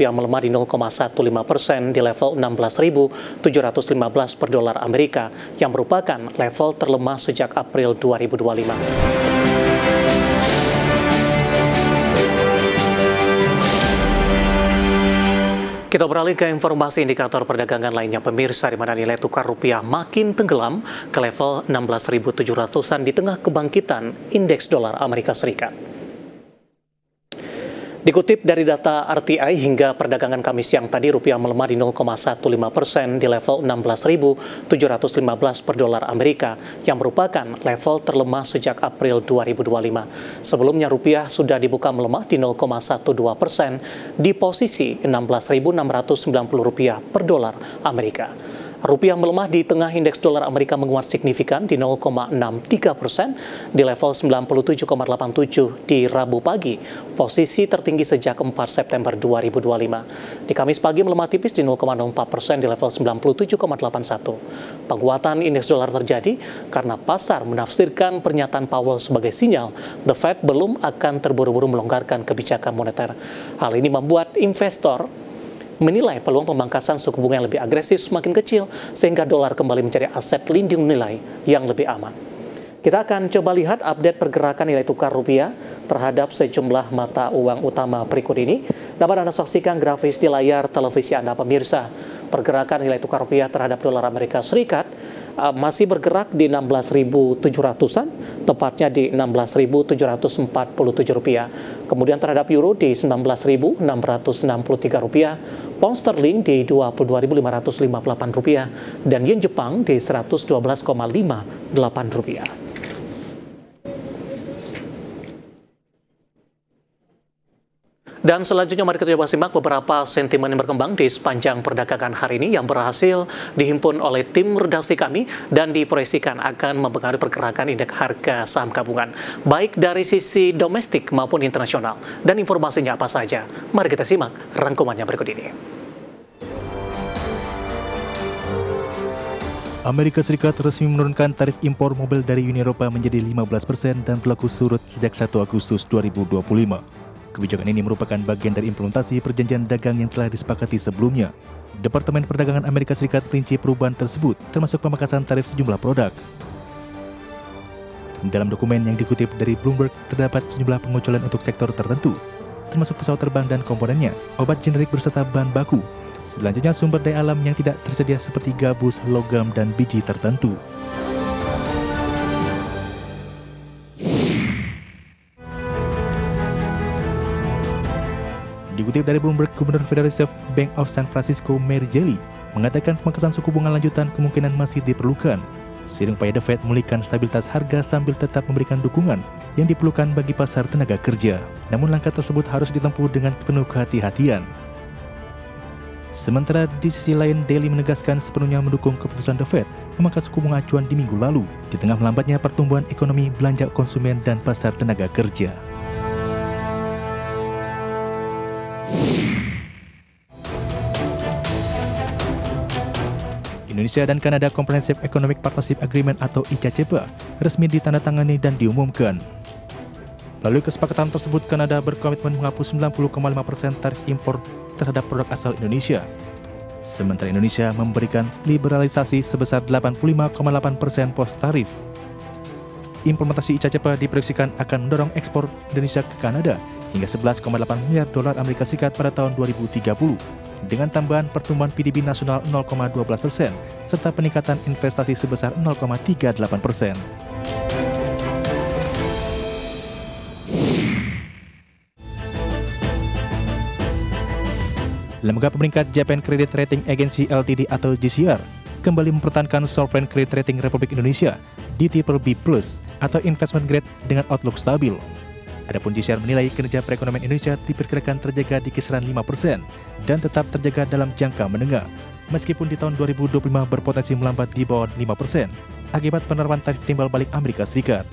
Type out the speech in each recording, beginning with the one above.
rupiah melemah di 0,15% di level 16.715 per dolar Amerika, yang merupakan level terlemah sejak April 2025. Kita beralih ke informasi indikator perdagangan lainnya, pemirsa, di mana nilai tukar rupiah makin tenggelam ke level 16.700-an di tengah kebangkitan indeks dolar Amerika Serikat. Dikutip dari data RTI hingga perdagangan Kamis siang tadi, rupiah melemah di 0,15% di level 16.715 per dolar Amerika, yang merupakan level terlemah sejak April 2025. Sebelumnya rupiah sudah dibuka melemah di 0,12% di posisi 16.690 rupiah per dolar Amerika. Rupiah melemah di tengah indeks dolar Amerika menguat signifikan di 0,63% di level 97,87 di Rabu pagi, posisi tertinggi sejak 4 September 2025. Di Kamis pagi melemah tipis di 0,04% di level 97,81. Penguatan indeks dolar terjadi karena pasar menafsirkan pernyataan Powell sebagai sinyal The Fed belum akan terburu-buru melonggarkan kebijakan moneter. Hal ini membuat investor menilai peluang pemangkasan suku bunga yang lebih agresif semakin kecil, sehingga dolar kembali mencari aset lindung nilai yang lebih aman. Kita akan coba lihat update pergerakan nilai tukar rupiah terhadap sejumlah mata uang utama berikut ini. Dapat Anda saksikan grafis di layar televisi Anda, pemirsa. Pergerakan nilai tukar rupiah terhadap dolar Amerika Serikat masih bergerak di 16.700-an, tepatnya di 16.747 rupiah. Kemudian terhadap euro di 19.663 rupiah, pound sterling di 22.558 rupiah, dan yen Jepang di 112,58 rupiah. Dan selanjutnya mari kita coba simak beberapa sentimen yang berkembang di sepanjang perdagangan hari ini yang berhasil dihimpun oleh tim redaksi kami dan diproyeksikan akan mempengaruhi pergerakan indeks harga saham gabungan, baik dari sisi domestik maupun internasional. Dan informasinya apa saja? Mari kita simak rangkumannya berikut ini. Amerika Serikat resmi menurunkan tarif impor mobil dari Uni Eropa menjadi 15% dan berlaku surut sejak 1 Agustus 2025. Kebijakan ini merupakan bagian dari implementasi perjanjian dagang yang telah disepakati sebelumnya. Departemen Perdagangan Amerika Serikat merinci perubahan tersebut, termasuk pemangkasan tarif sejumlah produk. Dalam dokumen yang dikutip dari Bloomberg, terdapat sejumlah penguculan untuk sektor tertentu, termasuk pesawat terbang dan komponennya, obat generik berserta bahan baku. Selanjutnya sumber daya alam yang tidak tersedia seperti gabus, logam, dan biji tertentu. Dikutip dari Bloomberg, Gubernur Federal Reserve Bank of San Francisco, Mary Jelly, mengatakan pemangkasan suku bunga lanjutan kemungkinan masih diperlukan, seiring upaya The Fed memulihkan stabilitas harga sambil tetap memberikan dukungan yang diperlukan bagi pasar tenaga kerja. Namun langkah tersebut harus ditempuh dengan penuh kehati-hatian. Sementara di sisi lain, Daly menegaskan sepenuhnya mendukung keputusan The Fed memangkas suku bunga acuan di minggu lalu, di tengah melambatnya pertumbuhan ekonomi, belanja konsumen, dan pasar tenaga kerja. Indonesia dan Kanada Comprehensive Economic Partnership Agreement atau ICCP resmi ditandatangani dan diumumkan. Melalui kesepakatan tersebut, Kanada berkomitmen menghapus 90,5% tarif impor terhadap produk asal Indonesia. Sementara Indonesia memberikan liberalisasi sebesar 85,8% pos tarif. Implementasi ICCP diproyeksikan akan mendorong ekspor Indonesia ke Kanada hingga 11,8 miliar dolar Amerika Serikat pada tahun 2030, dengan tambahan pertumbuhan PDB nasional 0,12% serta peningkatan investasi sebesar 0,38%. Lembaga pemeringkat Japan Credit Rating Agency Ltd atau JCR kembali mempertahankan Sovereign Credit Rating Republik Indonesia di tipe B+ atau investment grade dengan outlook stabil. Adapun JCR menilai kinerja perekonomian Indonesia diperkirakan terjaga di kisaran 5% dan tetap terjaga dalam jangka menengah, meskipun di tahun 2025 berpotensi melambat di bawah 5% akibat penerapan tarif timbal balik Amerika Serikat.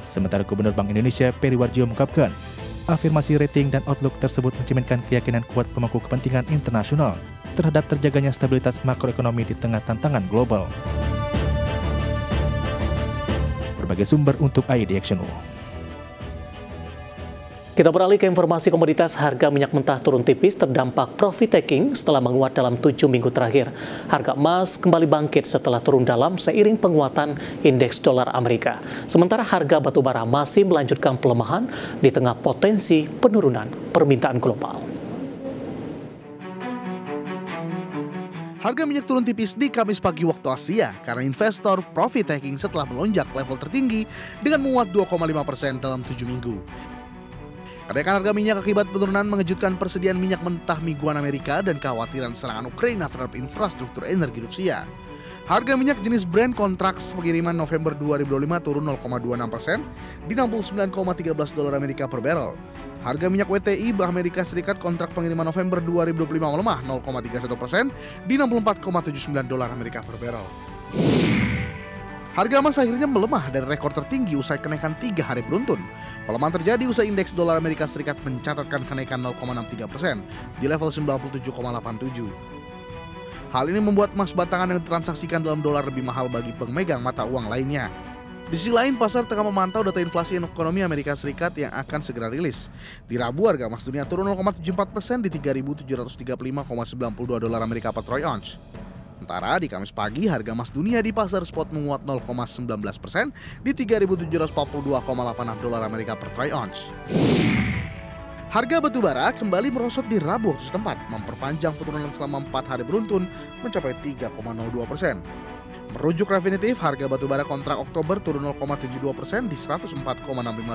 Sementara Gubernur Bank Indonesia Peri Warjio mengungkapkan, afirmasi rating dan outlook tersebut mencerminkan keyakinan kuat pemangku kepentingan internasional terhadap terjaganya stabilitas makroekonomi di tengah tantangan global. Berbagai sumber untuk IED Action. Kita beralih ke informasi komoditas. Harga minyak mentah turun tipis terdampak profit taking setelah menguat dalam 7 minggu terakhir. Harga emas kembali bangkit setelah turun dalam seiring penguatan indeks dolar Amerika. Sementara harga batu bara masih melanjutkan pelemahan di tengah potensi penurunan permintaan global. Harga minyak turun tipis di Kamis pagi waktu Asia karena investor profit taking setelah melonjak level tertinggi dengan menguat 2,5% dalam 7 minggu. Kenaikan harga minyak akibat penurunan mengejutkan persediaan minyak mentah mingguan Amerika dan kekhawatiran serangan Ukraina terhadap infrastruktur energi Rusia. Harga minyak jenis Brent kontraks pengiriman November 2025 turun 0,26% di $69,13 Amerika per barrel. Harga minyak WTI Amerika Serikat kontrak pengiriman November 2025 melemah 0,31% di $64,79 Amerika per barrel. Harga emas akhirnya melemah dari rekor tertinggi usai kenaikan 3 hari beruntun. Pelemahan terjadi usai indeks dolar Amerika Serikat mencatatkan kenaikan 0,63% di level 97,87. Hal ini membuat emas batangan yang ditransaksikan dalam dolar lebih mahal bagi pemegang mata uang lainnya. Di sisi lain, pasar tengah memantau data inflasi ekonomi Amerika Serikat yang akan segera rilis. Di Rabu, harga emas dunia turun 0,74% di $3.735,92 Amerika per troy ounce. Sementara di Kamis pagi, harga emas dunia di pasar spot menguat 0,19% di $3.742,86 Amerika per troy ounce. Harga batu bara kembali merosot di Rabu waktu setempat, memperpanjang penurunan selama 4 hari beruntun mencapai 3,02%. Merujuk Refinitiv, harga batu bara kontrak Oktober turun 0,72% di $104,65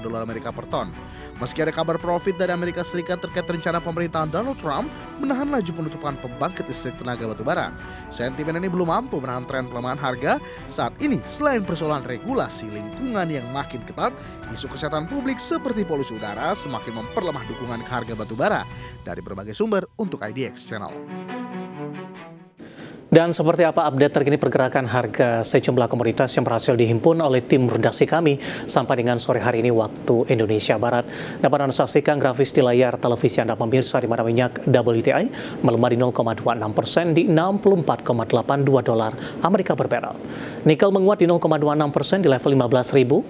Amerika per ton. Meski ada kabar profit dari Amerika Serikat terkait rencana pemerintahan Donald Trump menahan laju penutupan pembangkit listrik tenaga batu bara, sentimen ini belum mampu menahan tren pelemahan harga saat ini. Selain persoalan regulasi lingkungan yang makin ketat, isu kesehatan publik seperti polusi udara semakin memperlemah dukungan ke harga batu bara. Dari berbagai sumber untuk IDX Channel. Dan seperti apa update terkini pergerakan harga sejumlah komoditas yang berhasil dihimpun oleh tim redaksi kami sampai dengan sore hari ini waktu Indonesia Barat. Dapat Anda saksikan grafis di layar televisi Anda pemirsa, di mana minyak WTI melemah di 0,26% di $64,82 Amerika per barrel. Nikel menguat di 0,26% di level $15.453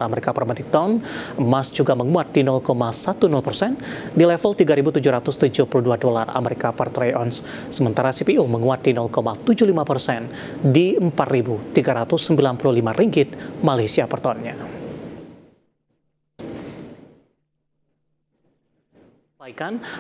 Amerika per metric ton. Emas juga menguat di 0,10% di level $3.772 Amerika per troy ounce. Sementara CPO menguat di 0,75% di Rp4.395 Malaysia per tonnya.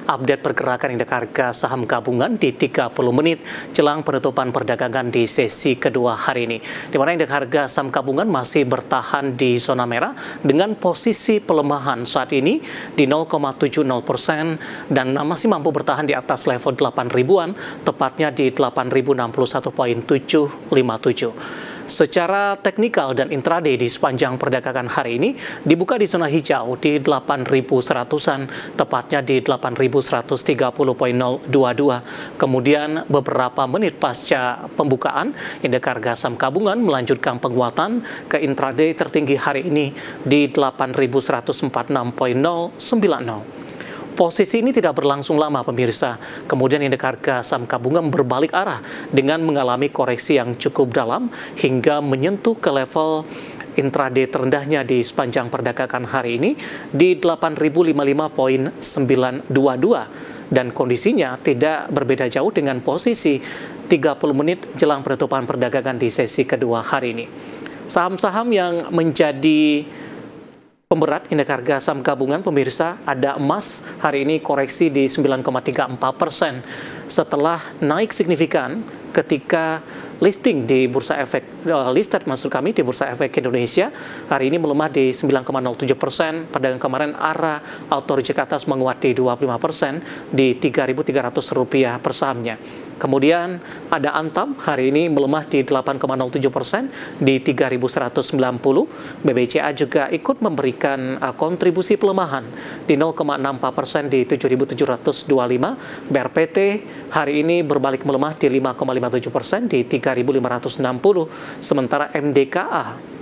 Update pergerakan indeks harga saham gabungan di 30 menit jelang penutupan perdagangan di sesi kedua hari ini, di mana indeks harga saham gabungan masih bertahan di zona merah dengan posisi pelemahan saat ini di 0,70% dan masih mampu bertahan di atas level 8.000-an, tepatnya di 8.061.757. Secara teknikal dan intraday di sepanjang perdagangan hari ini dibuka di zona hijau di 8.100-an, tepatnya di 8.130.022. Kemudian beberapa menit pasca pembukaan, indeks harga saham gabungan melanjutkan penguatan ke intraday tertinggi hari ini di 8.146.090. Posisi ini tidak berlangsung lama pemirsa, kemudian indeks harga saham gabungan berbalik arah dengan mengalami koreksi yang cukup dalam hingga menyentuh ke level intraday terendahnya di sepanjang perdagangan hari ini di 8.055.922 dan kondisinya tidak berbeda jauh dengan posisi 30 menit jelang penutupan perdagangan di sesi kedua hari ini. Saham-saham yang menjadi pemberat indeks harga saham gabungan pemirsa, ada emas hari ini koreksi di 9,34% setelah naik signifikan ketika listing di Bursa Efek di Bursa Efek Indonesia hari ini melemah di 9,07%. Perdagangan kemarin ARA Auto Reject atas menguat di 25% di Rp3.300 per sahamnya. Kemudian ada Antam hari ini melemah di 8,07% di 3.190. BBCA juga ikut memberikan kontribusi pelemahan di 0,64% di 7.725. BRPT hari ini berbalik melemah di 5,57% di 3.560. Sementara MDKA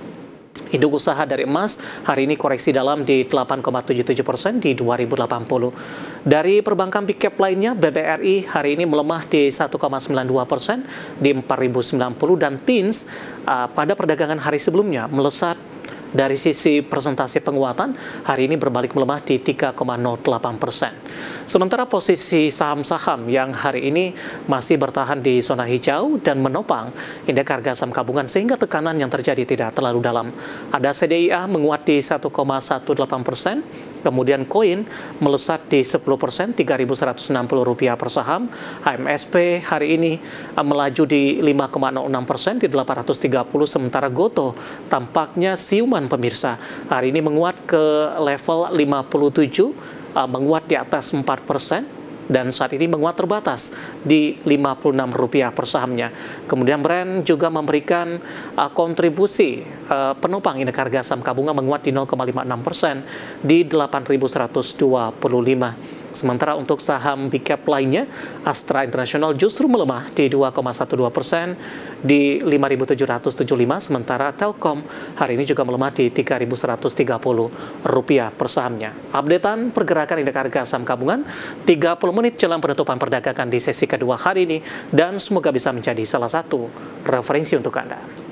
induk usaha dari emas hari ini koreksi dalam di 8,77% di 2080. Dari perbankan big cap lainnya, BBRI hari ini melemah di 1,92% di 4.090 dan TINS pada perdagangan hari sebelumnya melesat Dari sisi persentase penguatan, hari ini berbalik melemah di 3,08%. Sementara posisi saham-saham yang hari ini masih bertahan di zona hijau dan menopang indeks harga saham gabungan sehingga tekanan yang terjadi tidak terlalu dalam. Ada CDIA menguat di 1,18%, kemudian koin melesat di 10%, Rp3.160 per saham. HMSP hari ini melaju di 5,06% di 830, sementara Gotoh tampaknya siuman pemirsa. Hari ini menguat ke level 57, menguat di atas 4%, dan saat ini menguat terbatas di Rp56 per sahamnya. Kemudian Brand juga memberikan kontribusi penopang indeks harga saham gabungan menguat di 0,56% di 8.125. Sementara untuk saham big cap lainnya, Astra International justru melemah di 2,12% di 5.775, sementara Telkom hari ini juga melemah di Rp3.130 per sahamnya. Updatean pergerakan indeks harga saham gabungan 30 menit jelang penutupan perdagangan di sesi kedua hari ini, dan semoga bisa menjadi salah satu referensi untuk Anda.